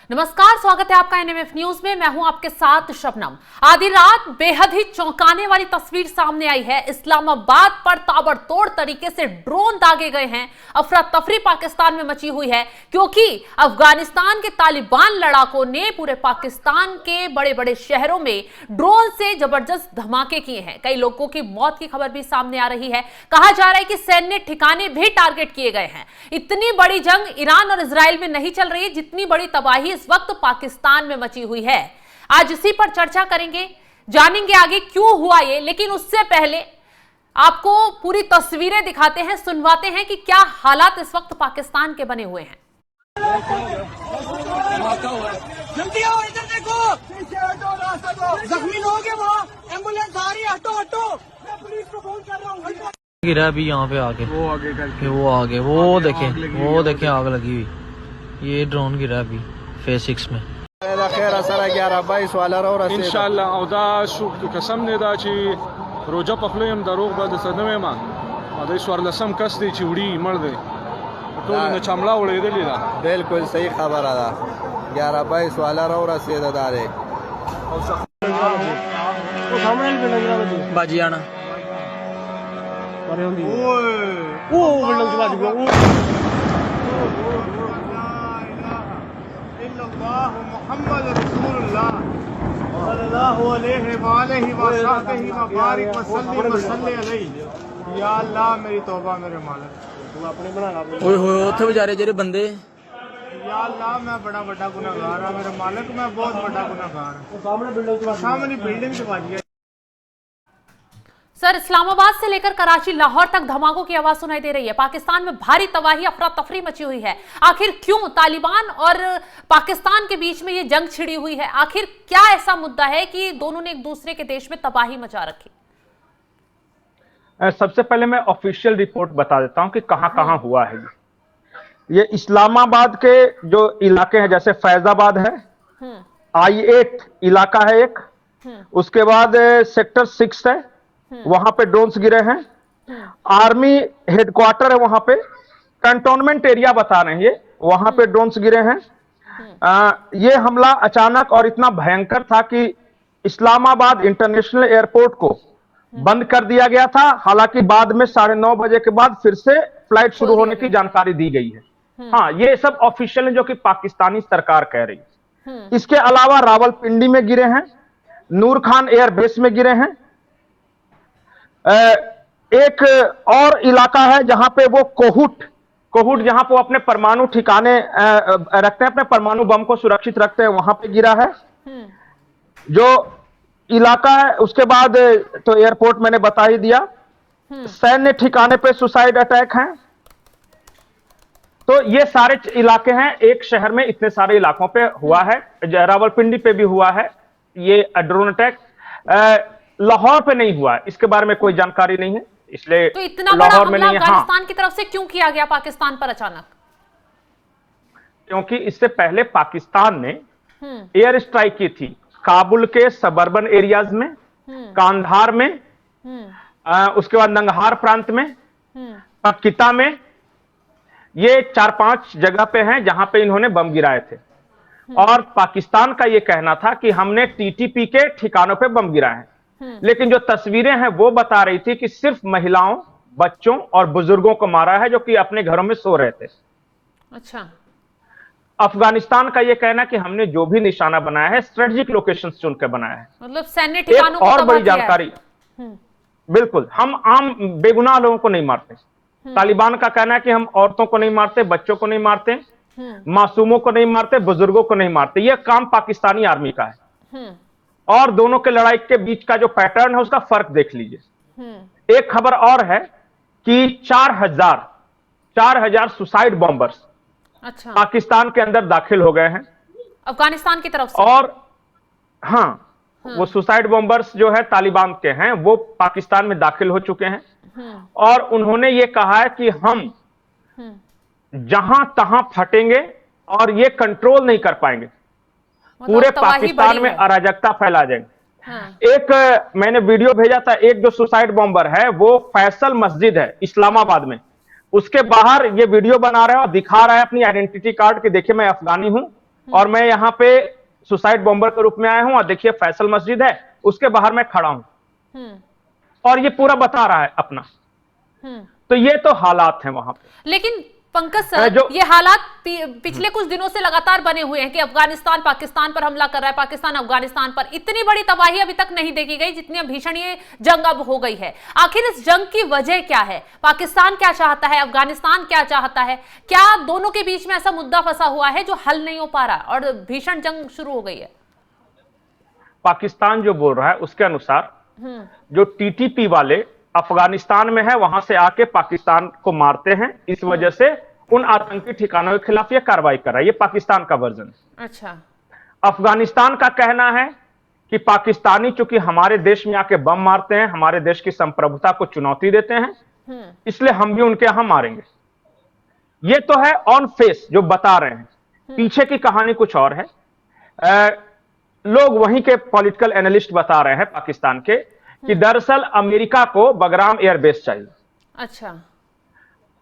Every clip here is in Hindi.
नमस्कार, स्वागत है आपका एनएमएफ न्यूज में। मैं हूं आपके साथ शबनम। आधी रात बेहद ही चौंकाने वाली तस्वीर सामने आई है। इस्लामाबाद पर ताबड़तोड़ तरीके से ड्रोन दागे गए हैं। अफरा तफरी पाकिस्तान में मची हुई है क्योंकि अफगानिस्तान के तालिबान लड़ाकों ने पूरे पाकिस्तान के बड़े बड़े शहरों में ड्रोन से जबरदस्त धमाके किए हैं। कई लोगों की मौत की खबर भी सामने आ रही है। कहा जा रहा है कि सैन्य ठिकाने भी टारगेट किए गए हैं। इतनी बड़ी जंग ईरान और इजराइल में नहीं चल रही जितनी बड़ी तबाही इस वक्त पाकिस्तान में मची हुई है। आज इसी पर चर्चा करेंगे, जानेंगे आगे क्यों हुआ ये। लेकिन उससे पहले आपको पूरी तस्वीरें दिखाते हैं, सुनवाते हैं कि क्या हालात इस वक्त पाकिस्तान के बने हुए हैं। जल्दी आओ, इधर देखो, जख्मी लोग हैं वहाँ, एम्बुलेंस आ रही है, हटो हटो, मैं पुलिस को फोन कर रहा हूँ। गिरा अभी यहाँ पे आगे, वो आगे वो देखें आग लगी हुई। ये ड्रोन गिरा अभी फेज 6 में। इंशाल्लाह औदा कसम ने दा ची रोजा पखलोयम दरोग बाद सदमे मा अदे स्वर लसम कस दी चिवड़ी मर दे तो ने चमड़ा उड़े दे लीला। बिल्कुल सही खबर आ 11-22 वाला रो रसीद दारे बाजी आना मोहम्मद रसूलुल्लाह सल्लल्लाहु अलैहि वसल्लम व बारिक वसल्लम अलैहि। या अल्लाह मेरी तौबा मेरे मालिक, तू अपने बना ला। ओए होए उत्थे बेचारे जेरे बंदे। या अल्लाह मैं बड़ा बड़ा गुनाहगार हां मेरे मालिक, मैं बहुत बड़ा गुनाहगार हां। सामने बिल्डिंग से बाज गया। सर, इस्लामाबाद से लेकर कराची लाहौर तक धमाकों की आवाज सुनाई दे रही है। पाकिस्तान में भारी तबाही, अफरा तफरी मची हुई है। आखिर क्यों तालिबान और पाकिस्तान के बीच में ये जंग छिड़ी हुई है? आखिर क्या ऐसा मुद्दा है कि दोनों ने एक दूसरे के देश में तबाही मचा रखी? सबसे पहले मैं ऑफिशियल रिपोर्ट बता देता हूं कि कहां कहां हुआ है। ये इस्लामाबाद के जो इलाके हैं, जैसे फैजाबाद है, I-8 इलाका है एक, उसके बाद सेक्टर 6 है, वहां पे ड्रोन्स गिरे हैं। आर्मी हेडक्वार्टर है वहां पे, कंटोनमेंट एरिया बता रहे हैं ये, वहां पे ड्रोन्स गिरे हैं। ये हमला अचानक और इतना भयंकर था कि इस्लामाबाद इंटरनेशनल एयरपोर्ट को बंद कर दिया गया था। हालांकि बाद में 9:30 बजे के बाद फिर से फ्लाइट शुरू होने की जानकारी दी गई है। हाँ, ये सब ऑफिशियल है जो कि पाकिस्तानी सरकार कह रही है। इसके अलावा रावलपिंडी में गिरे हैं, नूर खान एयरबेस में गिरे हैं। एक और इलाका है जहां पे वो कोहुट जहां पे वो अपने परमाणु ठिकाने रखते हैं, अपने परमाणु बम को सुरक्षित रखते हैं, वहां पे गिरा है जो इलाका है। उसके बाद तो एयरपोर्ट मैंने बता ही दिया। सैन्य ठिकाने पे सुसाइड अटैक हैं। तो ये सारे इलाके हैं, एक शहर में इतने सारे इलाकों पे हुआ है। रावलपिंडी पे भी हुआ है ये ड्रोन अटैक। लाहौर पे नहीं हुआ, इसके बारे में कोई जानकारी नहीं है, इसलिए तो इतना बड़ा हमला अफगानिस्तान की तरफ से क्यों किया गया पाकिस्तान पर अचानक? क्योंकि इससे पहले पाकिस्तान ने एयर स्ट्राइक की थी काबुल के सबर्बन एरियाज में, कांधार में, उसके बाद नंगहार प्रांत में, पक्किता में। ये 4-5 जगह पे हैं जहां पे इन्होंने बम गिराए थे। और पाकिस्तान का ये कहना था कि हमने टीटीपी के ठिकानों पे बम गिराए हैं। लेकिन जो तस्वीरें हैं वो बता रही थी कि सिर्फ महिलाओं, बच्चों और बुजुर्गों को मारा है जो कि अपने घरों में सो रहे थे। अच्छा। अफगानिस्तान का ये कहना है कि हमने जो भी निशाना बनाया है स्ट्रेटेजिक लोकेशन चुन के बनाया है। मतलब सैन्य ठिकानों को और बड़ी जानकारी, बिल्कुल, हम आम बेगुनाह लोगों को नहीं मारते। तालिबान का कहना है कि हम औरतों को नहीं मारते, बच्चों को नहीं मारते, मासूमों को नहीं मारते, बुजुर्गों को नहीं मारते। यह काम पाकिस्तानी आर्मी का है। और दोनों के लड़ाई के बीच का जो पैटर्न है उसका फर्क देख लीजिए। एक खबर और है कि 4,000 सुसाइड बॉम्बर्स अच्छा पाकिस्तान के अंदर दाखिल हो गए हैं अफगानिस्तान की तरफ से। और वो सुसाइड बॉम्बर्स जो है तालिबान के हैं, वो पाकिस्तान में दाखिल हो चुके हैं। और उन्होंने ये कहा है कि हम जहां तहां फटेंगे और ये कंट्रोल नहीं कर पाएंगे, पूरे पाकिस्तान में अराजकता फैला जाएंगे। एक मैंने वीडियो भेजा था, एक जो सुसाइड बॉम्बर है वो फैसल मस्जिद है इस्लामाबाद में, उसके बाहर ये वीडियो बना रहा है और दिखा रहा है अपनी आइडेंटिटी कार्ड कि देखिए मैं अफगानी हूं और मैं यहाँ पे सुसाइड बॉम्बर के रूप में आया हूं, और देखिए फैसल मस्जिद है, उसके बाहर मैं खड़ा हूं, और ये पूरा बता रहा है अपना। तो ये तो हालात हैं वहां पे। लेकिन पंकज सर, ये हालात पिछले कुछ दिनों से लगातार बने हुए हैं कि अफगानिस्तान पाकिस्तान पर हमला कर रहा है, पाकिस्तान अफगानिस्तान पर। इतनी बड़ी तबाही अभी तक नहीं देखी गई जितनी भीषण ये जंग अब हो गई है। आखिर इस जंग की वजह क्या है? पाकिस्तान क्या चाहता है, अफगानिस्तान क्या चाहता है? क्या दोनों के बीच में ऐसा मुद्दा फंसा हुआ है जो हल नहीं हो पा रहा और भीषण जंग शुरू हो गई है? पाकिस्तान जो बोल रहा है उसके अनुसार जो टीटीपी वाले अफगानिस्तान में है, वहां से आके पाकिस्तान को मारते हैं, इस वजह से उन आतंकी ठिकानों के खिलाफ ये कार्रवाई कर रहा है। ये पाकिस्तान का वर्जन है। अच्छा। अफगानिस्तान का कहना है कि पाकिस्तानी चूंकि हमारे देश में आके बम मारते हैं, हमारे देश की संप्रभुता को चुनौती देते हैं, इसलिए हम भी उनके यहां मारेंगे। ये तो है ऑन फेस जो बता रहे हैं, पीछे की कहानी कुछ और है। लोग वहीं के पॉलिटिकल एनालिस्ट बता रहे हैं पाकिस्तान के कि दरअसल अमेरिका को बगराम एयरबेस चाहिए। अच्छा।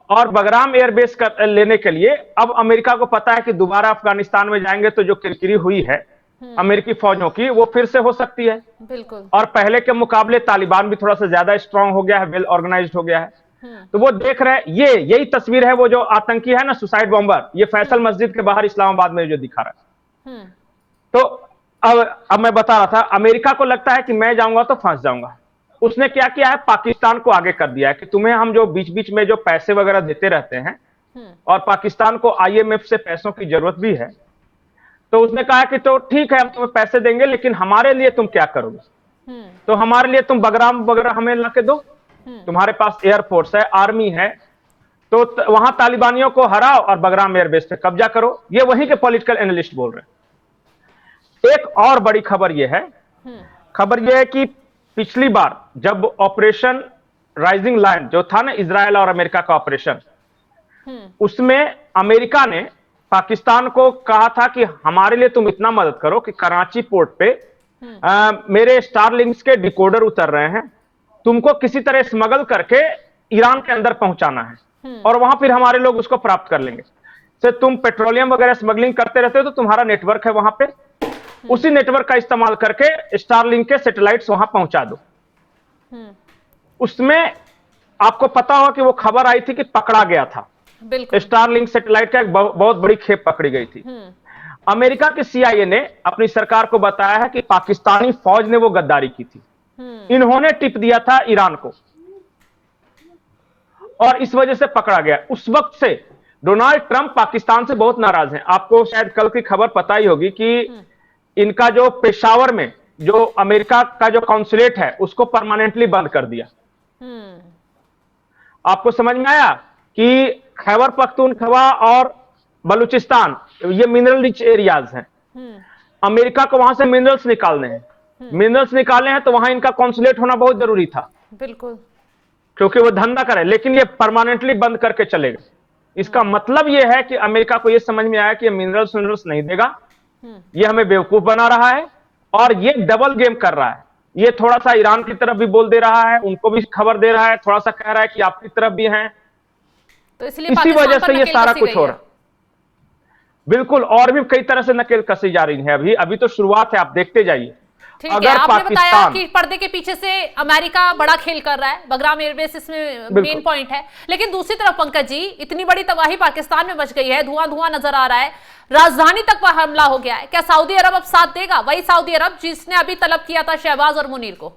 और बगराम एयरबेस लेने के लिए अब अमेरिका को पता है कि दोबारा अफगानिस्तान में जाएंगे तो जो किरकिरी हुई है अमेरिकी फौजों की, वो फिर से हो सकती है। बिल्कुल। और पहले के मुकाबले तालिबान भी थोड़ा सा ज्यादा स्ट्रांग हो गया है, वेल ऑर्गेनाइज्ड हो गया है। तो वो देख रहे हैं, यही तस्वीर है वो जो आतंकी है ना, सुसाइड बॉम्बर, ये फैसल मस्जिद के बाहर इस्लामाबाद में जो दिखा रहा है। तो अब मैं बता रहा था, अमेरिका को लगता है कि मैं जाऊंगा तो फंस जाऊंगा। उसने क्या किया है, पाकिस्तान को आगे कर दिया है कि तुम्हें हम जो बीच बीच में जो पैसे वगैरह देते रहते हैं, और पाकिस्तान को आईएमएफ से पैसों की जरूरत भी है, तो उसने कहा कि तो ठीक है हम तुम्हें पैसे देंगे, लेकिन हमारे लिए तुम क्या करोगे? तो हमारे लिए तुम बगराम वगैरह हमें ला के दो, तुम्हारे पास एयरफोर्स है, आर्मी है, तो वहां तालिबानियों को हराओ और बगराम एयरबेस पे कब्जा करो। ये वहीं के पॉलिटिकल एनालिस्ट बोल रहे हैं। एक और बड़ी खबर यह है, खबर यह है कि पिछली बार जब ऑपरेशन राइजिंग लायन जो था ना, इजराइल और अमेरिका का ऑपरेशन, उसमें अमेरिका ने पाकिस्तान को कहा था कि हमारे लिए तुम इतना मदद करो कि कराची पोर्ट पे मेरे स्टारलिंक्स के डिकोडर उतर रहे हैं, तुमको किसी तरह स्मगल करके ईरान के अंदर पहुंचाना है, और वहां फिर हमारे लोग उसको प्राप्त कर लेंगे। से तुम पेट्रोलियम वगैरह स्मगलिंग करते रहते हो, तो तुम्हारा नेटवर्क है वहां पे, उसी नेटवर्क का इस्तेमाल करके स्टारलिंक के सैटेलाइट्स वहां पहुंचा दो। उसमें आपको पता होगा कि वो खबर आई थी कि पकड़ा गया था, स्टारलिंक सैटेलाइट का एक बहुत बड़ी खेप पकड़ी गई थी। अमेरिका के सीआईए ने अपनी सरकार को बताया है कि पाकिस्तानी फौज ने वो गद्दारी की थी, इन्होंने टिप दिया था ईरान को, और इस वजह से पकड़ा गया। उस वक्त से डोनाल्ड ट्रंप पाकिस्तान से बहुत नाराज हैं। आपको शायद कल की खबर पता ही होगी कि इनका जो पेशावर में जो अमेरिका का जो कॉन्सुलेट है उसको परमानेंटली बंद कर दिया। आपको समझ में आया कि खैबर पख्तूनख्वा और बलूचिस्तान ये मिनरल रिच एरियाज हैं, अमेरिका को वहां से मिनरल्स निकालने हैं, मिनरल्स निकालने हैं तो वहां इनका कॉन्सुलेट होना बहुत जरूरी था, बिल्कुल, ये वो धंधा करे, लेकिन ये परमानेंटली बंद करके चलेगा। इसका मतलब यह है कि अमेरिका को यह समझ में आया कि ये मिनरल्स नहीं देगा, ये हमें बेवकूफ बना रहा है, और ये डबल गेम कर रहा है। ये थोड़ा सा ईरान की तरफ भी बोल दे रहा है, उनको भी खबर दे रहा है, थोड़ा सा कह रहा है कि आपकी तरफ भी हैं, तो इसलिए इसी वजह से ये सारा कुछ हो रहा है। बिल्कुल, और भी कई तरह से नकेल कसी जा रही है। अभी तो शुरुआत है, आप देखते जाइए। ठीक है, आपने बताया कि पर्दे के पीछे से अमेरिका बड़ा खेल कर रहा है, बगराम एयरबेस इसमें मेन पॉइंट है। लेकिन दूसरी तरफ पंकज जी, इतनी बड़ी तबाही पाकिस्तान में मच गई है, धुआं धुआं नजर आ रहा है, राजधानी तक पर हमला हो गया है। क्या सऊदी अरब अब साथ देगा? वही सऊदी अरब जिसने अभी तलब किया था शहबाज और मुनीर को।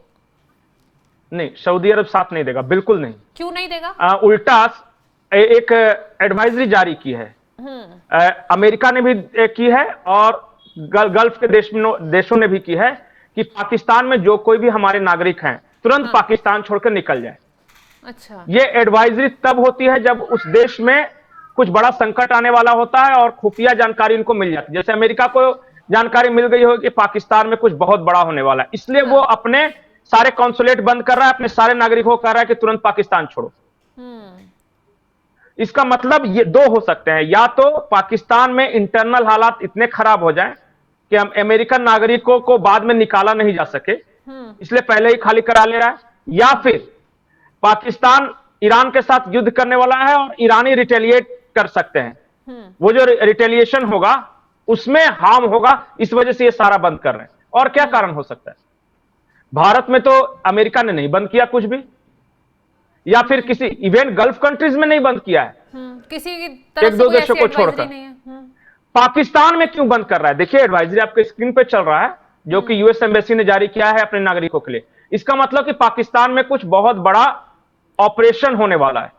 नहीं, सऊदी अरब साथ नहीं देगा, बिल्कुल नहीं। क्यों नहीं देगा? उल्टा एक एडवाइजरी जारी की है, अमेरिका ने भी की है और गल्फ के देशों ने भी की है कि पाकिस्तान में जो कोई भी हमारे नागरिक हैं तुरंत पाकिस्तान छोड़कर निकल जाए। अच्छा, ये एडवाइजरी तब होती है जब उस देश में कुछ बड़ा संकट आने वाला होता है और खुफिया जानकारी उनको मिल जाती है। जैसे अमेरिका को जानकारी मिल गई हो कि पाकिस्तान में कुछ बहुत बड़ा होने वाला है, इसलिए वो अपने सारे कॉन्सुलेट बंद कर रहा है, अपने सारे नागरिकों को कह रहा है कि तुरंत पाकिस्तान छोड़ो। इसका मतलब ये दो हो सकते हैं, या तो पाकिस्तान में इंटरनल हालात इतने खराब हो जाएं कि हम अमेरिकन नागरिकों को बाद में निकाला नहीं जा सके, इसलिए पहले ही खाली करा ले रहा है, या फिर पाकिस्तान ईरान के साथ युद्ध करने वाला है और ईरानी रिटेलिएट कर सकते हैं। वो जो रिटेलिएशन होगा उसमें हार्म होगा, इस वजह से ये सारा बंद कर रहे हैं। और क्या कारण हो सकता है? भारत में तो अमेरिका ने नहीं बंद किया कुछ भी, या फिर किसी इवेंट गल्फ कंट्रीज में नहीं बंद किया है, किसी की तरफ एक से दो कोई देशों ऐसी को छोड़कर। advisory नहीं है। पाकिस्तान में क्यों बंद कर रहा है? देखिए एडवाइजरी आपके स्क्रीन पे चल रहा है, जो कि यूएस एम्बेसी ने जारी किया है अपने नागरिकों के लिए। इसका मतलब कि पाकिस्तान में कुछ बहुत बड़ा ऑपरेशन होने वाला है।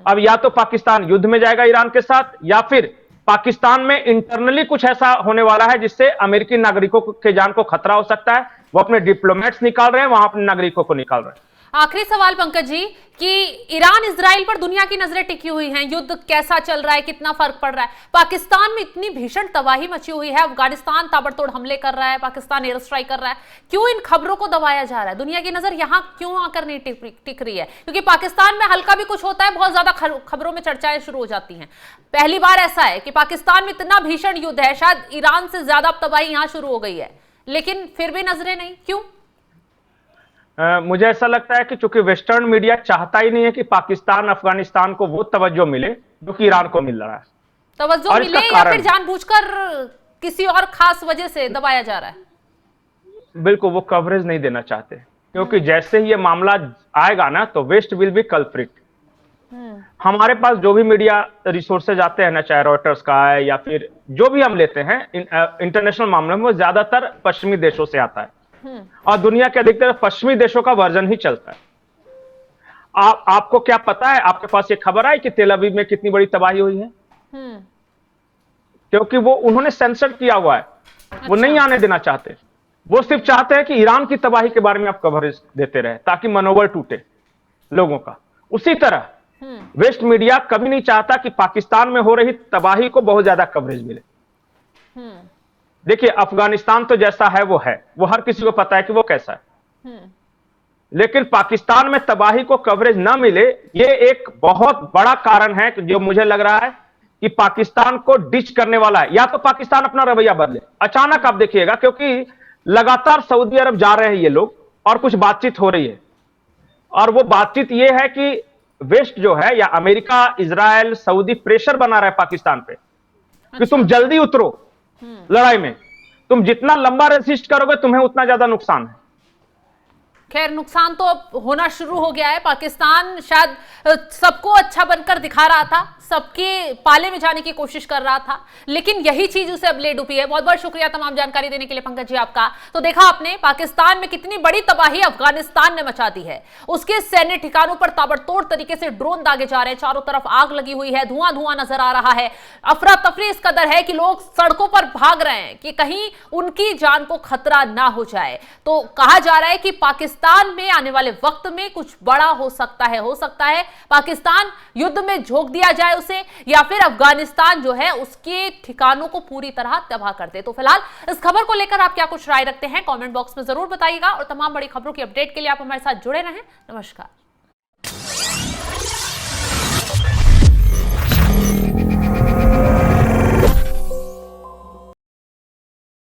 अब या तो पाकिस्तान युद्ध में जाएगा ईरान के साथ, या फिर पाकिस्तान में इंटरनली कुछ ऐसा होने वाला है जिससे अमेरिकी नागरिकों के जान को खतरा हो सकता है। वो अपने डिप्लोमेट्स निकाल रहे हैं, वहां अपने नागरिकों को निकाल रहे हैं। आखिरी सवाल पंकज जी, कि ईरान इजराइल पर दुनिया की नजरें टिकी हुई हैं, युद्ध कैसा चल रहा है, कितना फर्क पड़ रहा है, पाकिस्तान में इतनी भीषण तबाही मची हुई है, अफगानिस्तान ताबड़तोड़ हमले कर रहा है, पाकिस्तान एयर स्ट्राइक कर रहा है, क्यों इन खबरों को दबाया जा रहा है? दुनिया की नजर यहां क्यों आकर नहीं टिक रही है? क्योंकि पाकिस्तान में हल्का भी कुछ होता है, बहुत ज्यादा खबरों में चर्चाएं शुरू हो जाती हैं। पहली बार ऐसा है कि पाकिस्तान में इतना भीषण युद्ध है, शायद ईरान से ज्यादा तबाही यहां शुरू हो गई है, लेकिन फिर भी नजरें नहीं, क्यों? मुझे ऐसा लगता है कि चूंकि वेस्टर्न मीडिया चाहता ही नहीं है कि पाकिस्तान अफगानिस्तान को वो तवज्जो मिले जो कि ईरान को मिल रहा है। तवज्जो मिले या फिर जानबूझकर किसी और खास वजह से दबाया जा रहा है? बिल्कुल, वो कवरेज नहीं देना चाहते, क्योंकि जैसे ही ये मामला आएगा ना तो वेस्ट विल बी कल्प्रिट। हमारे पास जो भी मीडिया रिसोर्सेज आते हैं ना, चाहे रॉयटर्स का है या फिर जो भी हम लेते हैं इंटरनेशनल मामले में, वो ज्यादातर पश्चिमी देशों से आता है और दुनिया के अधिकतर पश्चिमी देशों का वर्जन ही चलता है। आपको क्या पता है, आपके पास ये खबर आई कि तेल अवीव में कितनी बड़ी तबाही हुई है? क्योंकि वो उन्होंने सेंसर किया हुआ है, वो नहीं आने देना चाहते। वो सिर्फ चाहते हैं कि ईरान की तबाही के बारे में आप कवरेज देते रहे ताकि मनोबल टूटे लोगों का। उसी तरह वेस्ट मीडिया कभी नहीं चाहता कि पाकिस्तान में हो रही तबाही को बहुत ज्यादा कवरेज मिले। देखिए अफगानिस्तान तो जैसा है, वो हर किसी को पता है कि वो कैसा है, लेकिन पाकिस्तान में तबाही को कवरेज ना मिले, ये एक बहुत बड़ा कारण है जो मुझे लग रहा है कि पाकिस्तान को डिच करने वाला है। या तो पाकिस्तान अपना रवैया बदले अचानक, आप देखिएगा, क्योंकि लगातार सऊदी अरब जा रहे हैं ये लोग और कुछ बातचीत हो रही है, और वो बातचीत ये है कि वेस्ट जो है या अमेरिका, इजराइल, सऊदी प्रेशर बना रहा है पाकिस्तान पे कि तुम जल्दी उतरो लड़ाई में, तुम जितना लंबा रेसिस्ट करोगे तुम्हें उतना ज्यादा नुकसान है। खैर, नुकसान तो अब होना शुरू हो गया है। पाकिस्तान शायद सबको अच्छा बनकर दिखा रहा था, सबके पाले में जाने की कोशिश कर रहा था, लेकिन यही चीज उसे अब ले डूबी है। बहुत बहुत शुक्रिया तमाम जानकारी देने के लिए पंकज जी आपका। तो देखा आपने पाकिस्तान में कितनी बड़ी तबाही अफगानिस्तान ने मचा दी है। उसके सैन्य ठिकानों पर ताबड़तोड़ तरीके से ड्रोन दागे जा रहे हैं, चारों तरफ आग लगी हुई है, धुआं धुआं नजर आ रहा है। अफरा तफरी इस कदर है कि लोग सड़कों पर भाग रहे हैं कि कहीं उनकी जान को खतरा ना हो जाए। तो कहा जा रहा है कि पाकिस्तान में आने वाले वक्त में कुछ बड़ा हो सकता है पाकिस्तान युद्ध में झोंक दिया जाए उसे, या फिर अफगानिस्तान जो है उसके ठिकानों को पूरी तरह तबाह कर दे। तो फिलहाल इस खबर को लेकर आप क्या कुछ राय रखते हैं कमेंट बॉक्स में जरूर बताइएगा, और तमाम बड़ी खबरों की अपडेट के लिए आप हमारे साथ जुड़े रहें। नमस्कार।